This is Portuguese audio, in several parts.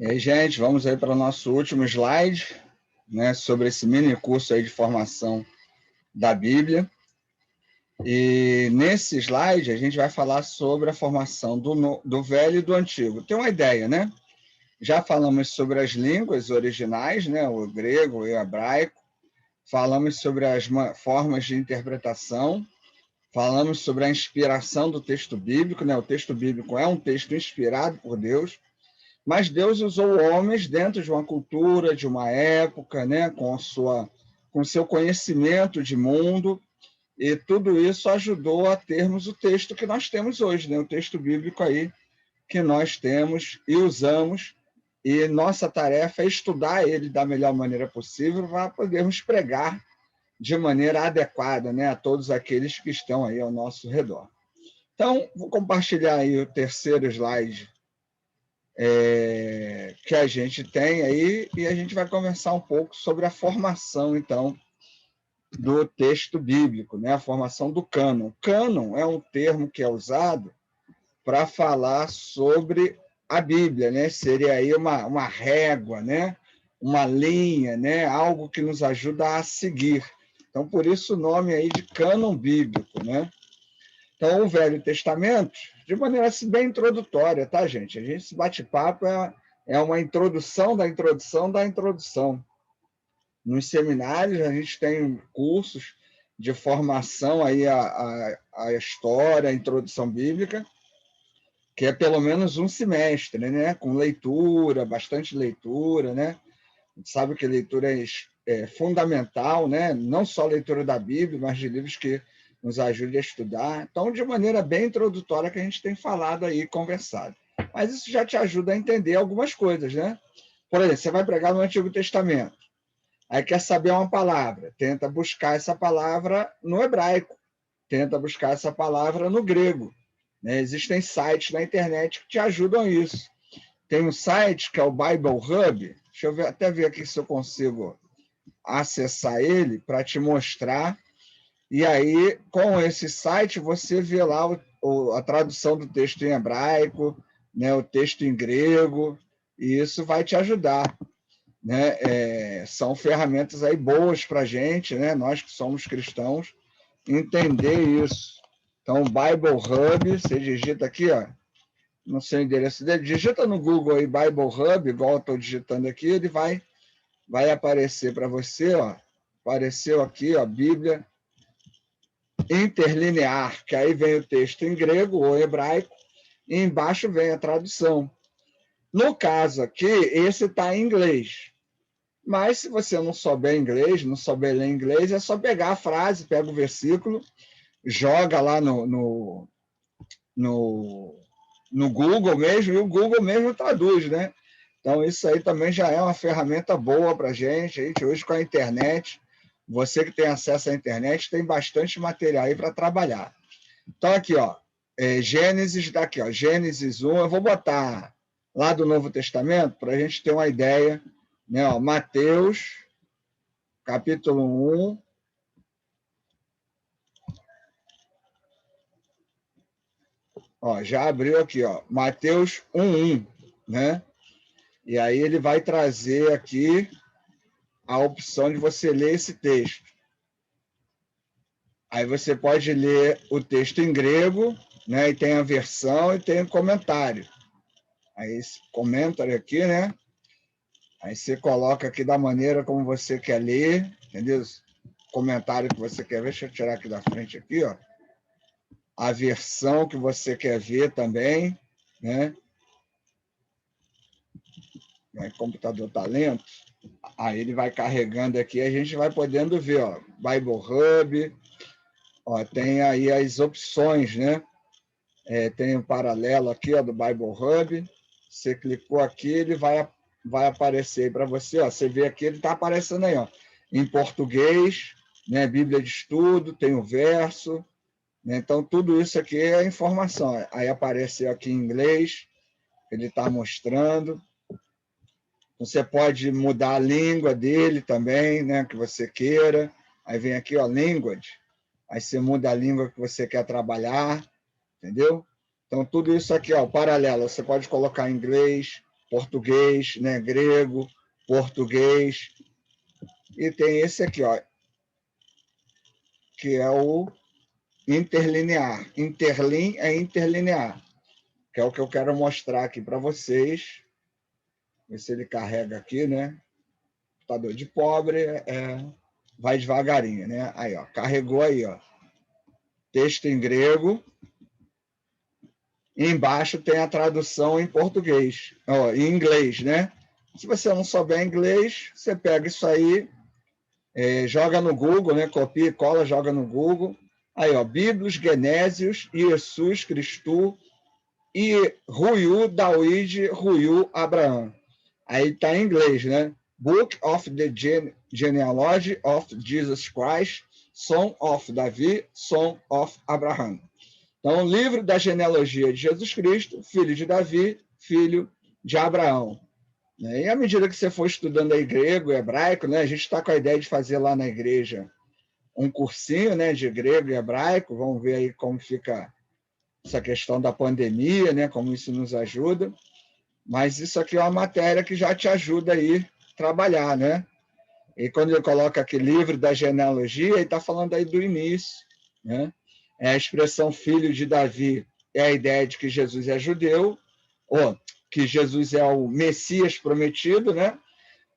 E aí, gente, vamos aí para o nosso último slide, né, sobre esse mini curso aí de formação da Bíblia. E nesse slide a gente vai falar sobre a formação do Velho e do Antigo. Tem uma ideia, né? Já falamos sobre as línguas originais, né, o grego e o hebraico. Falamos sobre as formas de interpretação. Falamos sobre a inspiração do texto bíblico, né? O texto bíblico é um texto inspirado por Deus. Mas Deus usou homens dentro de uma cultura, de uma época, né, com seu conhecimento de mundo, e tudo isso ajudou a termos o texto que nós temos hoje, né, o texto bíblico aí que nós temos e usamos, e nossa tarefa é estudar ele da melhor maneira possível para podermos pregar de maneira adequada, né, a todos aqueles que estão aí ao nosso redor. Então, vou compartilhar aí o terceiro slide que a gente tem aí, e a gente vai conversar um pouco sobre a formação, então, do texto bíblico, né? A formação do cânon. Cânon é um termo que é usado para falar sobre a Bíblia, né? Seria aí uma régua, né? Uma linha, né? Algo que nos ajuda a seguir. Então, por isso o nome aí de cânon bíblico, né? Então, o Velho Testamento, de maneira assim, bem introdutória, tá, gente? Esse bate-papo é uma introdução da introdução da introdução. Nos seminários, a gente tem cursos de formação aí a história, a introdução bíblica, que é pelo menos um semestre, né? Com leitura, bastante leitura, né? A gente sabe que leitura é fundamental, né? Não só leitura da Bíblia, mas de livros que nos ajudem a estudar. Então, de maneira bem introdutória que a gente tem falado aí, conversado. Mas isso já te ajuda a entender algumas coisas, né? Por exemplo, você vai pregar no Antigo Testamento, aí quer saber uma palavra, tenta buscar essa palavra no hebraico, tenta buscar essa palavra no grego, né? Existem sites na internet que te ajudam a isso. Tem um site que é o Bible Hub, deixa eu até ver aqui se eu consigo acessar ele para te mostrar. E aí, com esse site, você vê lá a tradução do texto em hebraico, né, o texto em grego, e isso vai te ajudar, né? São ferramentas aí boas para a gente, né? Nós que somos cristãos, entender isso. Então, Bible Hub, você digita aqui, ó, não sei o endereço dele, digita no Google aí Bible Hub, igual eu estou digitando aqui, ele vai aparecer para você, ó, apareceu aqui, ó, Bíblia interlinear, que aí vem o texto em grego ou hebraico, e embaixo vem a tradução. No caso aqui, esse está em inglês. Mas se você não souber inglês, não souber ler inglês, é só pegar a frase, pega o versículo, joga lá no Google mesmo, e o Google mesmo traduz, né? Então, isso aí também já é uma ferramenta boa para a gente hoje com a internet. Você que tem acesso à internet, tem bastante material aí para trabalhar. Então, aqui, ó, Gênesis, daqui, ó, Gênesis 1, eu vou botar lá do Novo Testamento para a gente ter uma ideia, né? Ó, Mateus, capítulo 1. Ó, já abriu aqui, ó, Mateus 1:1, né? E aí ele vai trazer aqui a opção de você ler esse texto. Aí você pode ler o texto em grego, né? E tem a versão e tem o comentário. Aí esse comentário aqui, né? Aí você coloca aqui da maneira como você quer ler, entendeu? Comentário que você quer ver. Deixa eu tirar aqui da frente aqui, ó. A versão que você quer ver também, né? O computador está lento. Aí ele vai carregando aqui, a gente vai podendo ver, ó, Bible Hub, ó, tem aí as opções, né? Tem um paralelo aqui, ó, do Bible Hub. Você clicou aqui, ele vai aparecer para você, ó. Você vê aqui, ele está aparecendo aí, ó, em português, né? Bíblia de estudo, tem o verso, né? Então tudo isso aqui é informação. Aí apareceu aqui em inglês, ele está mostrando. Você pode mudar a língua dele também, né, que você queira. Aí vem aqui, ó, language. Aí você muda a língua que você quer trabalhar, entendeu? Então, tudo isso aqui, ó, paralelo. Você pode colocar em inglês, português, né? Grego, português. E tem esse aqui, ó, que é o interlinear. Interlin é interlinear, que é o que eu quero mostrar aqui para vocês. Ver se ele carrega aqui, né? Computador de pobre vai devagarinho, né? Aí, ó, carregou aí, ó. Texto em grego. E embaixo tem a tradução em português, ó, em inglês, né? Se você não souber inglês, você pega isso aí, joga no Google, né? Copia e cola, joga no Google. Aí, ó, Biblos, Genésios, Jesus, Cristo, e Ruiu, David, Ruiu, Abraão. Aí tá em inglês, né? Book of the Genealogy of Jesus Christ, Son of David, Son of Abraham. Então, o livro da genealogia de Jesus Cristo, filho de Davi, filho de Abraão. E à medida que você for estudando aí grego e hebraico, né, a gente está com a ideia de fazer lá na igreja um cursinho, né, de grego e hebraico. Vamos ver aí como fica essa questão da pandemia, né, como isso nos ajuda. Mas isso aqui é uma matéria que já te ajuda aí a trabalhar, né? E quando ele coloca aqui livro da genealogia, ele está falando aí do início, né? A expressão filho de Davi é a ideia de que Jesus é judeu, ou que Jesus é o Messias prometido, né?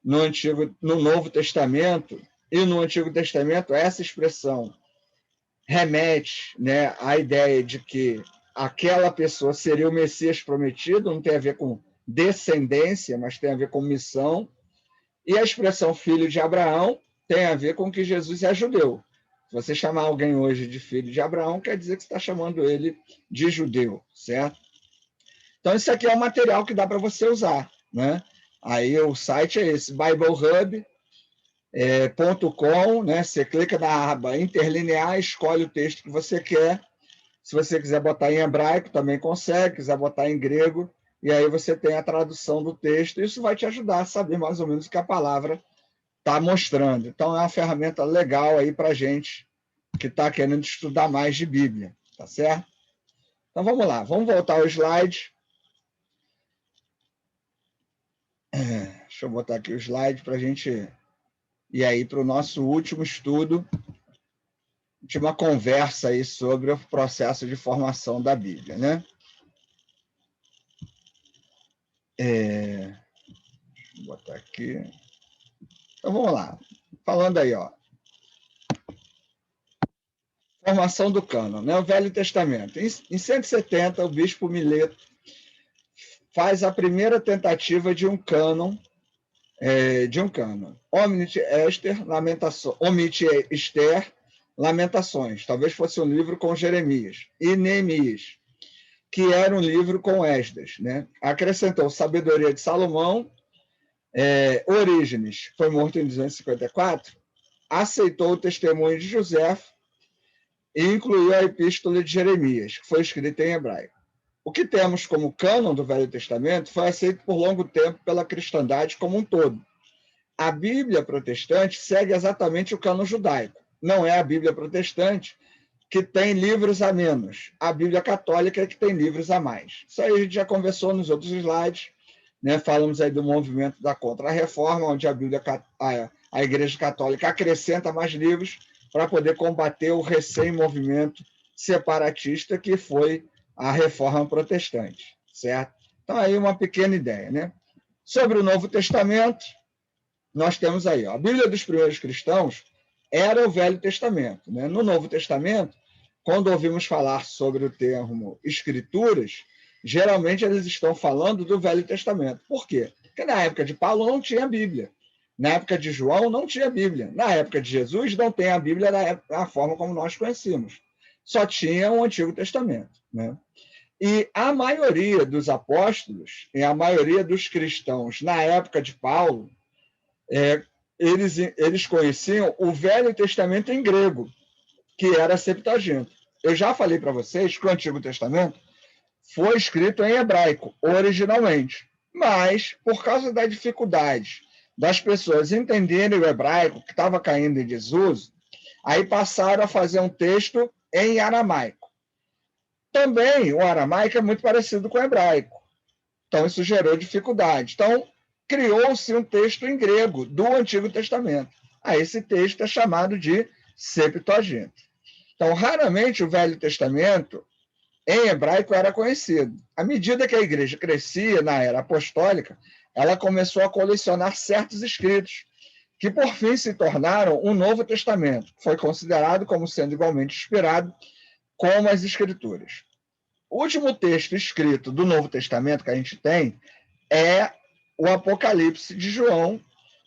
No Novo Testamento e no Antigo Testamento, essa expressão remete, né, à ideia de que aquela pessoa seria o Messias prometido, não tem a ver com descendência, mas tem a ver com missão. E a expressão filho de Abraão tem a ver com que Jesus é judeu. Se você chamar alguém hoje de filho de Abraão, quer dizer que você está chamando ele de judeu, certo? Então, isso aqui é um material que dá para você usar, né? Aí o site é esse, biblehub.com, né? Você clica na aba interlinear, escolhe o texto que você quer. Se você quiser botar em hebraico, também consegue, quiser botar em grego, e aí você tem a tradução do texto. Isso vai te ajudar a saber mais ou menos o que a palavra está mostrando. Então, é uma ferramenta legal aí para a gente que está querendo estudar mais de Bíblia, tá certo? Então, vamos lá, vamos voltar ao slide. Deixa eu botar aqui o slide para a gente ir aí para o nosso último estudo, última conversa aí sobre o processo de formação da Bíblia, né? Vou botar aqui. Então, vamos lá. Falando aí, ó. Formação do cânon, né? O Velho Testamento. Em 170, o bispo Mileto faz a primeira tentativa de um cânon, Omite Esther, Lamentações. Talvez fosse um livro com Jeremias. E Neemias, que era um livro com Esdras, né? Acrescentou Sabedoria de Salomão, Orígenes, foi morto em 254, aceitou o testemunho de José e incluiu a Epístola de Jeremias, que foi escrita em hebraico. O que temos como cânon do Velho Testamento foi aceito por longo tempo pela cristandade como um todo. A Bíblia protestante segue exatamente o cânon judaico. Não é a Bíblia protestante que tem livros a menos. A Bíblia católica é que tem livros a mais. Isso aí a gente já conversou nos outros slides, né? Falamos aí do movimento da Contra-Reforma, onde a Igreja Católica acrescenta mais livros para poder combater o recém-movimento separatista que foi a Reforma Protestante, certo? Então, aí uma pequena ideia, né? Sobre o Novo Testamento, nós temos aí, ó, a Bíblia dos primeiros cristãos era o Velho Testamento, né? No Novo Testamento, quando ouvimos falar sobre o termo Escrituras, geralmente eles estão falando do Velho Testamento. Por quê? Porque na época de Paulo não tinha Bíblia. Na época de João não tinha Bíblia. Na época de Jesus não tem a Bíblia da forma como nós conhecemos. Só tinha o Antigo Testamento, né? E a maioria dos apóstolos e a maioria dos cristãos na época de Paulo, eles conheciam o Velho Testamento em grego, que era a Septuaginta. Eu já falei para vocês que o Antigo Testamento foi escrito em hebraico, originalmente. Mas, por causa da dificuldade das pessoas entenderem o hebraico, que estava caindo em desuso, aí passaram a fazer um texto em aramaico. Também o aramaico é muito parecido com o hebraico. Então, isso gerou dificuldade. Então, criou-se um texto em grego do Antigo Testamento. Esse texto é chamado de Septuaginta. Então, raramente o Velho Testamento, em hebraico, era conhecido. À medida que a igreja crescia na era apostólica, ela começou a colecionar certos escritos, que por fim se tornaram o Novo Testamento. Foi considerado como sendo igualmente inspirado como as Escrituras. O último texto escrito do Novo Testamento que a gente tem é o Apocalipse de João,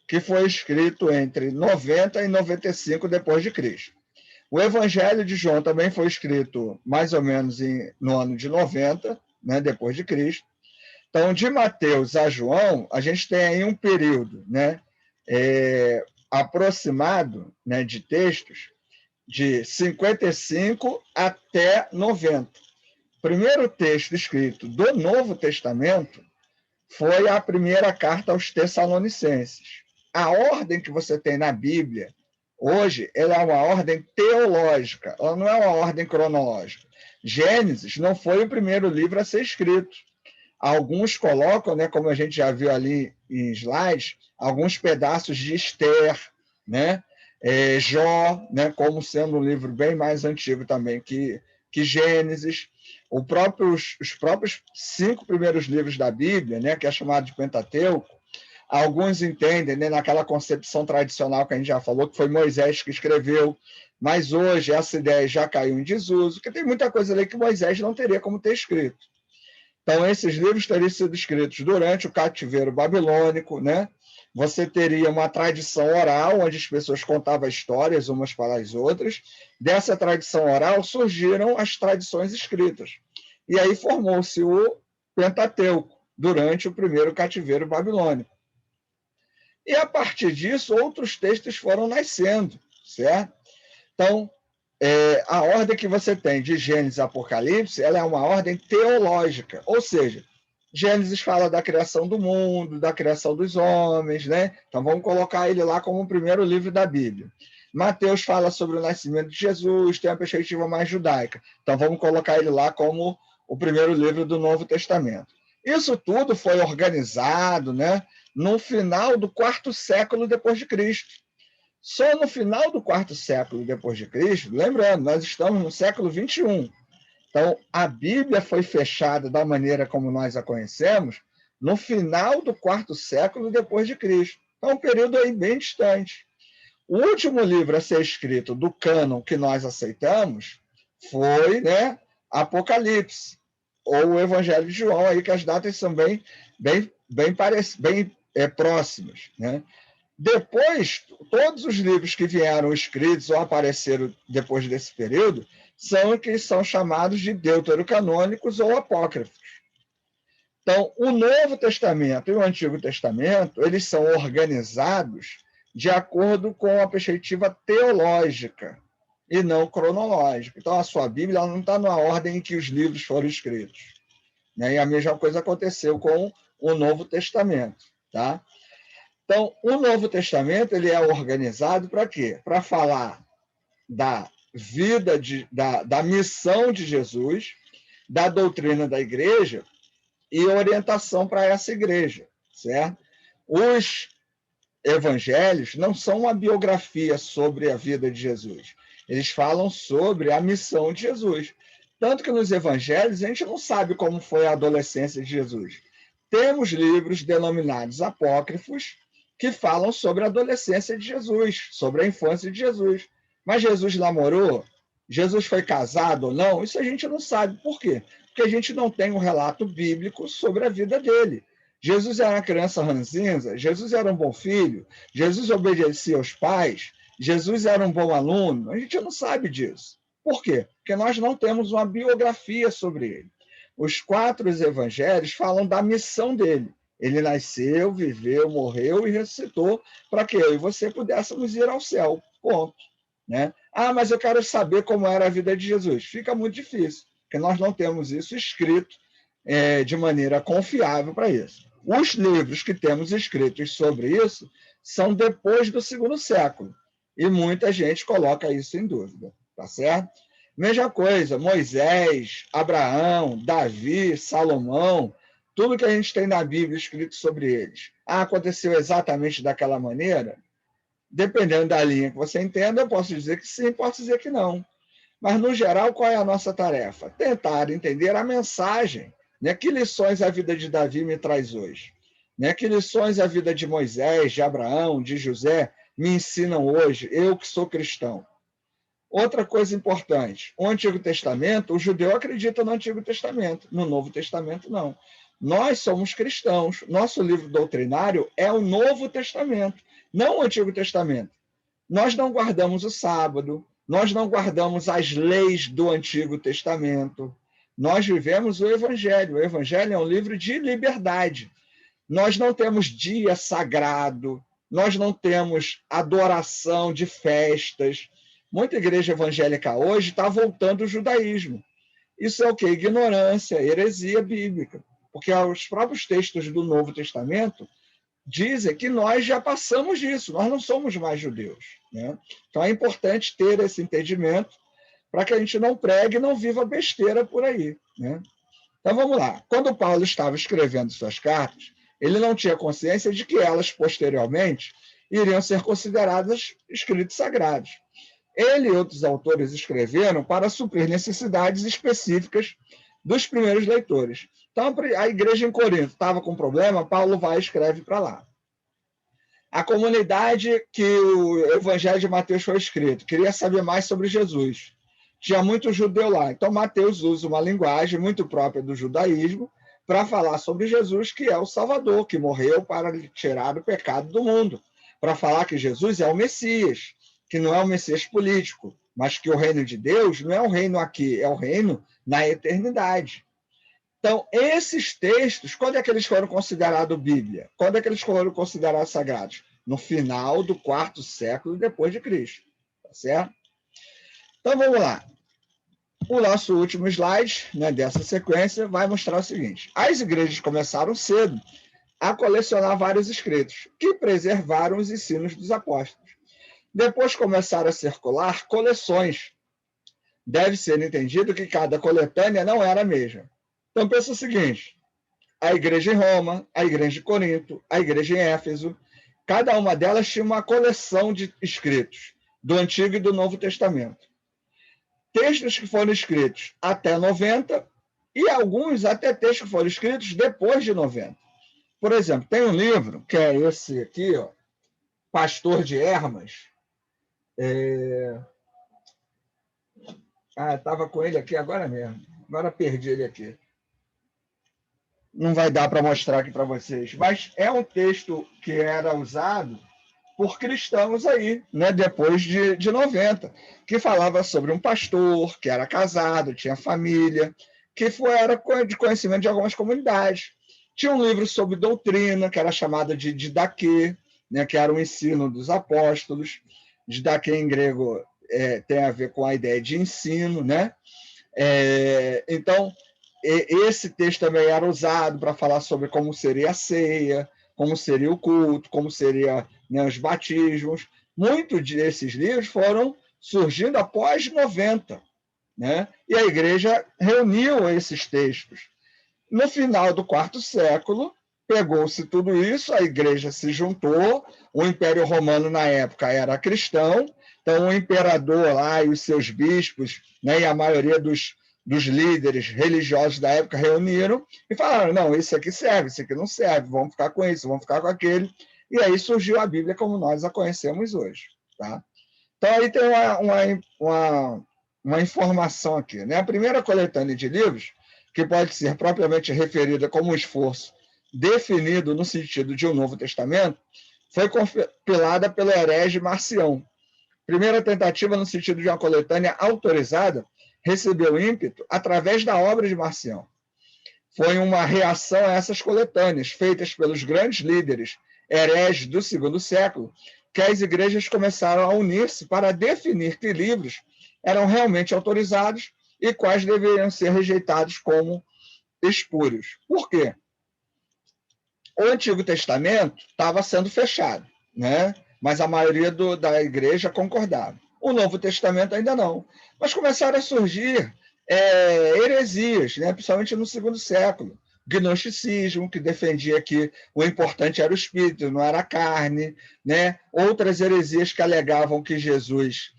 que foi escrito entre 90 e 95 depois de Cristo. O Evangelho de João também foi escrito mais ou menos no ano de 90, né, depois de Cristo. Então, de Mateus a João, a gente tem aí um período, né, aproximado, né, de textos de 55 até 90. O primeiro texto escrito do Novo Testamento foi a primeira carta aos Tessalonicenses. A ordem que você tem na Bíblia hoje, ela é uma ordem teológica, ela não é uma ordem cronológica. Gênesis não foi o primeiro livro a ser escrito. Alguns colocam, né, como a gente já viu ali em slides, alguns pedaços de Esther, né, Jó, né, como sendo um livro bem mais antigo também que Gênesis. Os próprios 5 primeiros livros da Bíblia, né, que é chamado de Pentateuco, alguns entendem, né, naquela concepção tradicional que a gente já falou, que foi Moisés que escreveu, mas hoje essa ideia já caiu em desuso, porque tem muita coisa ali que Moisés não teria como ter escrito. Então, esses livros teriam sido escritos durante o cativeiro babilônico, né? Você teria uma tradição oral, onde as pessoas contavam histórias umas para as outras. Dessa tradição oral surgiram as tradições escritas. E aí formou-se o Pentateuco, durante o primeiro cativeiro babilônico. E, a partir disso, outros textos foram nascendo, certo? Então, a ordem que você tem de Gênesis e Apocalipse, ela é uma ordem teológica, ou seja, Gênesis fala da criação do mundo, da criação dos homens, né? Então vamos colocar ele lá como o primeiro livro da Bíblia. Mateus fala sobre o nascimento de Jesus, tem uma perspectiva mais judaica. Então vamos colocar ele lá como o primeiro livro do Novo Testamento. Isso tudo foi organizado, né, no final do 4º século depois de Cristo. Só no final do 4º século depois de Cristo, lembrando, nós estamos no século 21. Então, a Bíblia foi fechada da maneira como nós a conhecemos no final do 4º século depois de Cristo. Então, um período aí bem distante. O último livro a ser escrito do cânon que nós aceitamos foi, né, Apocalipse, ou o Evangelho de João, aí que as datas são bem próximas, né? Depois, todos os livros que vieram escritos ou apareceram depois desse período são chamados de deuterocanônicos ou apócrifos. Então, o Novo Testamento e o Antigo Testamento, eles são organizados de acordo com a perspectiva teológica e não cronológica. Então, a sua Bíblia ela não está na ordem em que os livros foram escritos, né? E a mesma coisa aconteceu com o Novo Testamento, tá? Então, o Novo Testamento ele é organizado para quê? Para falar da vida, da missão de Jesus, da doutrina da igreja e orientação para essa igreja, certo? Os evangelhos não são uma biografia sobre a vida de Jesus. Eles falam sobre a missão de Jesus. Tanto que nos evangelhos a gente não sabe como foi a adolescência de Jesus. Temos livros denominados apócrifos, que falam sobre a adolescência de Jesus, sobre a infância de Jesus. Mas Jesus namorou? Jesus foi casado ou não? Isso a gente não sabe. Por quê? Porque a gente não tem um relato bíblico sobre a vida dele. Jesus era uma criança ranzinza, Jesus era um bom filho, Jesus obedecia aos pais, Jesus era um bom aluno. A gente não sabe disso. Por quê? Porque nós não temos uma biografia sobre ele. Os 4 evangelhos falam da missão dele. Ele nasceu, viveu, morreu e ressuscitou para que eu e você pudéssemos ir ao céu. Ponto. Né? Ah, mas eu quero saber como era a vida de Jesus. Fica muito difícil, porque nós não temos isso escrito de maneira confiável para isso. Os livros que temos escritos sobre isso são depois do 2º século. E muita gente coloca isso em dúvida. Tá certo? Mesma coisa, Moisés, Abraão, Davi, Salomão, tudo que a gente tem na Bíblia escrito sobre eles, aconteceu exatamente daquela maneira? Dependendo da linha que você entenda, eu posso dizer que sim, posso dizer que não. Mas, no geral, qual é a nossa tarefa? Tentar entender a mensagem. Né? Que lições a vida de Davi me traz hoje? Né? Que lições a vida de Moisés, de Abraão, de José me ensinam hoje, eu que sou cristão? Outra coisa importante, o Antigo Testamento, o judeu acredita no Antigo Testamento, no Novo Testamento não. Nós somos cristãos, nosso livro doutrinário é o Novo Testamento, não o Antigo Testamento. Nós não guardamos o sábado, nós não guardamos as leis do Antigo Testamento, nós vivemos o Evangelho. O Evangelho é um livro de liberdade. Nós não temos dia sagrado, nós não temos adoração de festas. Muita igreja evangélica hoje está voltando ao judaísmo. Isso é o quê? Ignorância, heresia bíblica. Porque os próprios textos do Novo Testamento dizem que nós já passamos disso, nós não somos mais judeus. Né? Então é importante ter esse entendimento para que a gente não pregue e não viva besteira por aí. Né? Então vamos lá. Quando Paulo estava escrevendo suas cartas, ele não tinha consciência de que elas, posteriormente, iriam ser consideradas escritos sagrados. Ele e outros autores escreveram para suprir necessidades específicas dos primeiros leitores. Então, a igreja em Corinto estava com problema, Paulo vai e escreve para lá. A comunidade que o Evangelho de Mateus foi escrito queria saber mais sobre Jesus. Tinha muito judeu lá. Então, Mateus usa uma linguagem muito própria do judaísmo para falar sobre Jesus, que é o Salvador, que morreu para tirar o pecado do mundo. Para falar que Jesus é o Messias, que não é o Messias político, mas que o reino de Deus não é o reino aqui, é o reino na eternidade. Então, esses textos, quando é que eles foram considerados Bíblia? Quando é que eles foram considerados sagrados? No final do 4º século depois de Cristo. Tá certo? Então, vamos lá. O nosso último slide, né, dessa sequência vai mostrar o seguinte. As igrejas começaram cedo a colecionar vários escritos que preservaram os ensinos dos apóstolos. Depois começaram a circular coleções. Deve ser entendido que cada coletânea não era a mesma. Então, pensa o seguinte, a igreja em Roma, a igreja em Corinto, a igreja em Éfeso, cada uma delas tinha uma coleção de escritos do Antigo e do Novo Testamento. Textos que foram escritos até 90 e alguns até textos que foram escritos depois de 90. Por exemplo, tem um livro, que é esse aqui, ó, Pastor de Hermas. Estava com ele aqui agora mesmo. Agora perdi ele aqui. Não vai dar para mostrar aqui para vocês, mas é um texto que era usado por cristãos aí, né, depois de 90, que falava sobre um pastor que era casado, tinha família, que era de conhecimento de algumas comunidades. Tinha um livro sobre doutrina, que era chamado de Didaquê, né, que era o ensino dos apóstolos. Didaquê em grego tem a ver com a ideia de ensino, né? Então, esse texto também era usado para falar sobre como seria a ceia, como seria o culto, como seria, né, os batismos. Muitos desses livros foram surgindo após 90, né? E a igreja reuniu esses textos. No final do 4º século, pegou-se tudo isso, a igreja se juntou, o Império Romano, na época, era cristão, então o imperador lá e os seus bispos, né, e a maioria dos líderes religiosos da época reuniram e falaram, não, esse aqui serve, esse aqui não serve, vamos ficar com isso, vamos ficar com aquele. E aí surgiu a Bíblia como nós a conhecemos hoje. Tá? Então, aí tem uma informação aqui. Né? A primeira coletânea de livros, que pode ser propriamente referida como um esforço definido no sentido de um Novo Testamento, foi compilada pelo herege Marcião. Primeira tentativa no sentido de uma coletânea autorizada recebeu ímpeto através da obra de Marcião. Foi uma reação a essas coletâneas, feitas pelos grandes líderes hereges do 2º século, que as igrejas começaram a unir-se para definir que livros eram realmente autorizados e quais deveriam ser rejeitados como espúrios. Por quê? O Antigo Testamento estava sendo fechado, né? Mas a maioria da igreja concordava. O Novo Testamento ainda não. Mas começaram a surgir heresias, né? Principalmente no 2º século. gnosticismo, que defendia que o importante era o espírito, não era a carne, né? Outras heresias que alegavam que Jesus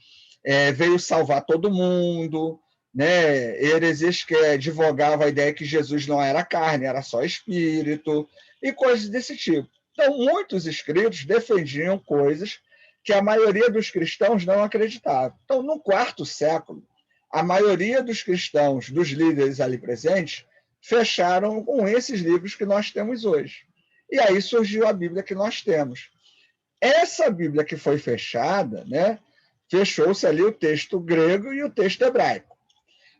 veio salvar todo mundo, né? Heresias que advogavam a ideia que Jesus não era carne, era só espírito, e coisas desse tipo. Então, muitos escritos defendiam coisas que a maioria dos cristãos não acreditava. Então, no quarto século, a maioria dos cristãos, dos líderes ali presentes, fecharam com esses livros que nós temos hoje. E aí surgiu a Bíblia que nós temos. Essa Bíblia que foi fechada, né, fechou-se ali o texto grego e o texto hebraico.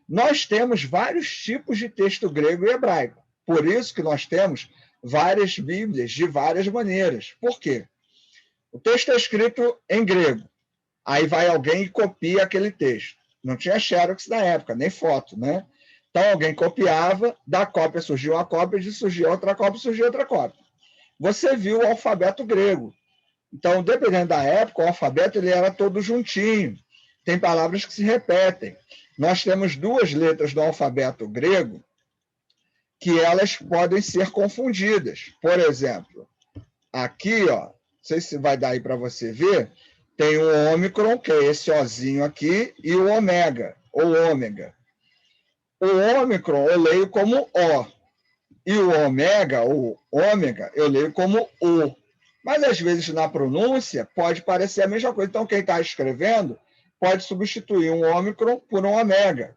Nós temos vários tipos de texto grego e hebraico. Por isso que nós temos várias Bíblias de várias maneiras. Por quê? O texto é escrito em grego. Aí vai alguém e copia aquele texto. Não tinha xerox na época, nem foto, né? Então alguém copiava, da cópia surgiu uma cópia, surgiu outra cópia, surgiu outra cópia. Você viu o alfabeto grego. Então, dependendo da época, o alfabeto ele era todo juntinho. Tem palavras que se repetem. Nós temos duas letras do alfabeto grego que elas podem ser confundidas. Por exemplo, aqui, ó, não sei se vai dar aí para você ver, tem o ômicron, que é esse Ozinho aqui, e o ômega, ou ômega. O ômicron eu leio como O, e o ômega, ou ômega, eu leio como O. Mas, às vezes, na pronúncia, pode parecer a mesma coisa. Então, quem está escrevendo pode substituir um ômicron por um ômega.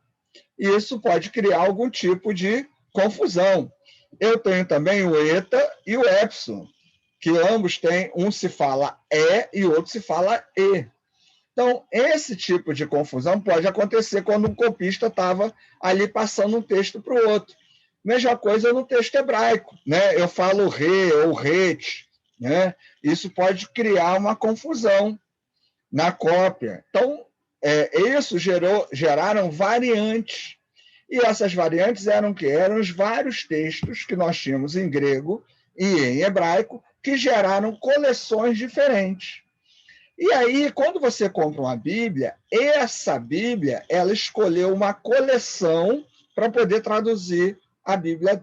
E isso pode criar algum tipo de confusão. Eu tenho também o eta e o epsilon, que ambos têm, um se fala E e o outro se fala E. Então, esse tipo de confusão pode acontecer quando um copista estava ali passando um texto para o outro. Mesma coisa no texto hebraico, né? Eu falo re ou ret, né? Isso pode criar uma confusão na cópia. Então, isso geraram variantes. E essas variantes eram o quê? Eram os vários textos que nós tínhamos em grego e em hebraico que geraram coleções diferentes. E aí, quando você compra uma Bíblia, essa Bíblia ela escolheu uma coleção para poder traduzir a Bíblia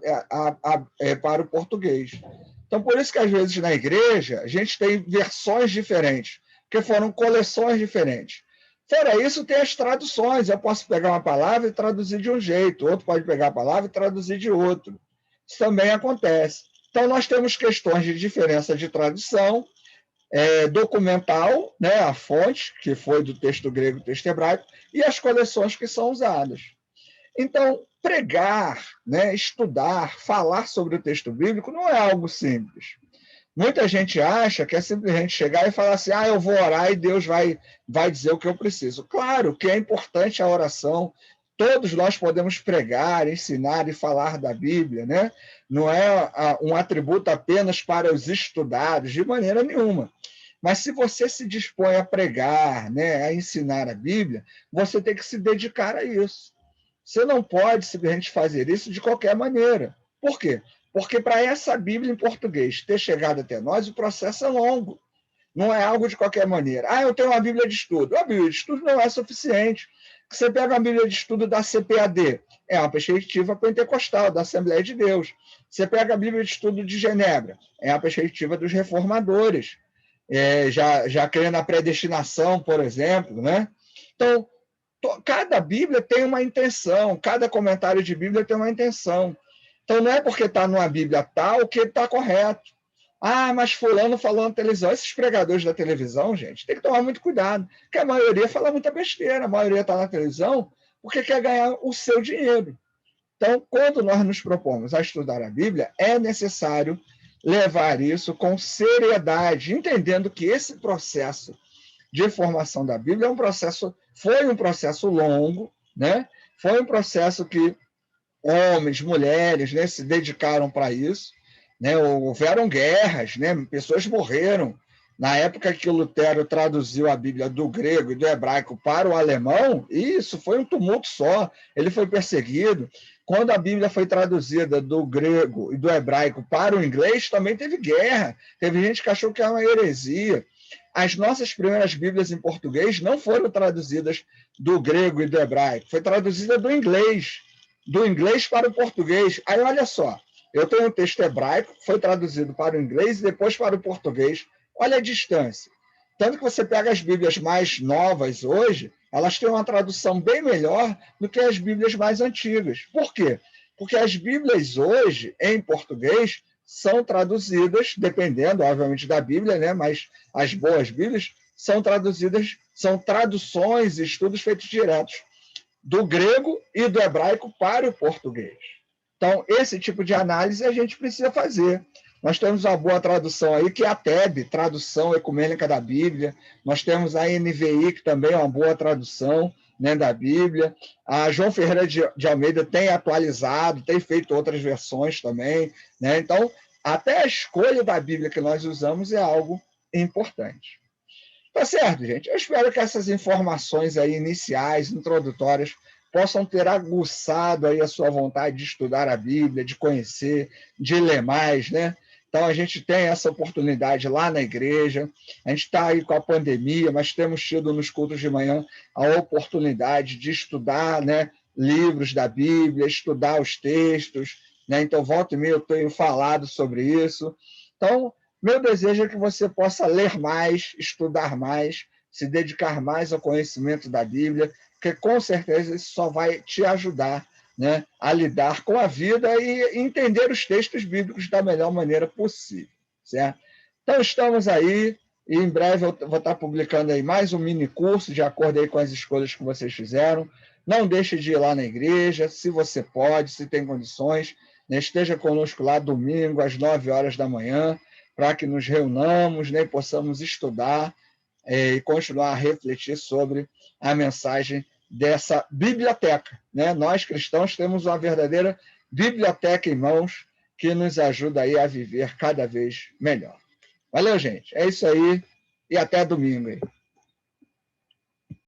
para o português. Então, por isso que, às vezes, na igreja, a gente tem versões diferentes, porque foram coleções diferentes. Fora isso, tem as traduções. Eu posso pegar uma palavra e traduzir de um jeito, outro pode pegar a palavra e traduzir de outro. Isso também acontece. Então, nós temos questões de diferença de tradução, documental, né, a fonte, que foi do texto grego e texto hebraico, e as coleções que são usadas. Então, pregar, né, estudar, falar sobre o texto bíblico não é algo simples. Muita gente acha que é simplesmente chegar e falar assim, eu vou orar e Deus vai dizer o que eu preciso. Claro que é importante a oração, todos nós podemos pregar, ensinar e falar da Bíblia, né? Não é um atributo apenas para os estudados, de maneira nenhuma. Mas se você se dispõe a pregar, né, a ensinar a Bíblia, você tem que se dedicar a isso. Você não pode simplesmente fazer isso de qualquer maneira. Por quê? Porque para essa Bíblia em português ter chegado até nós, o processo é longo. Não é algo de qualquer maneira. Eu tenho uma Bíblia de estudo. A Bíblia de estudo não é suficiente. Você pega a Bíblia de estudo da CPAD, é uma perspectiva pentecostal, da Assembleia de Deus. Você pega a Bíblia de estudo de Genebra, é a perspectiva dos reformadores, já crê na predestinação, por exemplo, né? Então, cada Bíblia tem uma intenção, cada comentário de Bíblia tem uma intenção. Então, não é porque está numa Bíblia tal que está correto. Mas fulano falou na televisão. Esses pregadores da televisão, gente, tem que tomar muito cuidado, porque a maioria fala muita besteira, a maioria está na televisão porque quer ganhar o seu dinheiro. Então, quando nós nos propomos a estudar a Bíblia, é necessário levar isso com seriedade, entendendo que esse processo de formação da Bíblia foi um processo longo, né? Foi um processo que homens, mulheres, né, se dedicaram para isso, né? Houveram guerras, né? Pessoas morreram. Na época que Lutero traduziu a Bíblia do grego e do hebraico para o alemão, isso foi um tumulto só, ele foi perseguido. Quando a Bíblia foi traduzida do grego e do hebraico para o inglês, também teve guerra, teve gente que achou que era uma heresia. As nossas primeiras Bíblias em português não foram traduzidas do grego e do hebraico, foi traduzida do inglês para o português. Aí, olha só, Eu tenho um texto hebraico que foi traduzido para o inglês e depois para o português. Olha a distância. Tanto que você pega as Bíblias mais novas hoje, elas têm uma tradução bem melhor do que as Bíblias mais antigas. Por quê? Porque as Bíblias hoje, em português, são traduzidas, dependendo, obviamente, da Bíblia, né? Mas as boas Bíblias são traduzidas, são traduções e estudos feitos diretos do grego e do hebraico para o português. Então, esse tipo de análise a gente precisa fazer. Nós temos uma boa tradução aí, que é a TEB, Tradução Ecumênica da Bíblia. Nós temos a NVI, que também é uma boa tradução, né, da Bíblia. A João Ferreira de Almeida tem atualizado, tem feito outras versões também, né? Então, até a escolha da Bíblia que nós usamos é algo importante. Tá certo, gente? Eu espero que essas informações aí iniciais, introdutórias, possam ter aguçado aí a sua vontade de estudar a Bíblia, de conhecer, de ler mais, né? Então, a gente tem essa oportunidade lá na igreja, a gente está aí com a pandemia, mas temos tido nos cultos de manhã a oportunidade de estudar, né, livros da Bíblia, estudar os textos, né? Então, volta e meia eu tenho falado sobre isso. Então, meu desejo é que você possa ler mais, estudar mais, se dedicar mais ao conhecimento da Bíblia, porque com certeza isso só vai te ajudar, né, a lidar com a vida e entender os textos bíblicos da melhor maneira possível, certo? Então, estamos aí, e em breve eu vou estar publicando aí mais um mini curso, de acordo aí com as escolhas que vocês fizeram. Não deixe de ir lá na igreja, se você pode, se tem condições, né, esteja conosco lá domingo, às 9 horas da manhã, para que nos reunamos, né, e possamos estudar e continuar a refletir sobre a mensagem dessa biblioteca, né? Nós, cristãos, temos uma verdadeira biblioteca em mãos que nos ajuda aí a viver cada vez melhor. Valeu, gente. É isso aí e até domingo aí.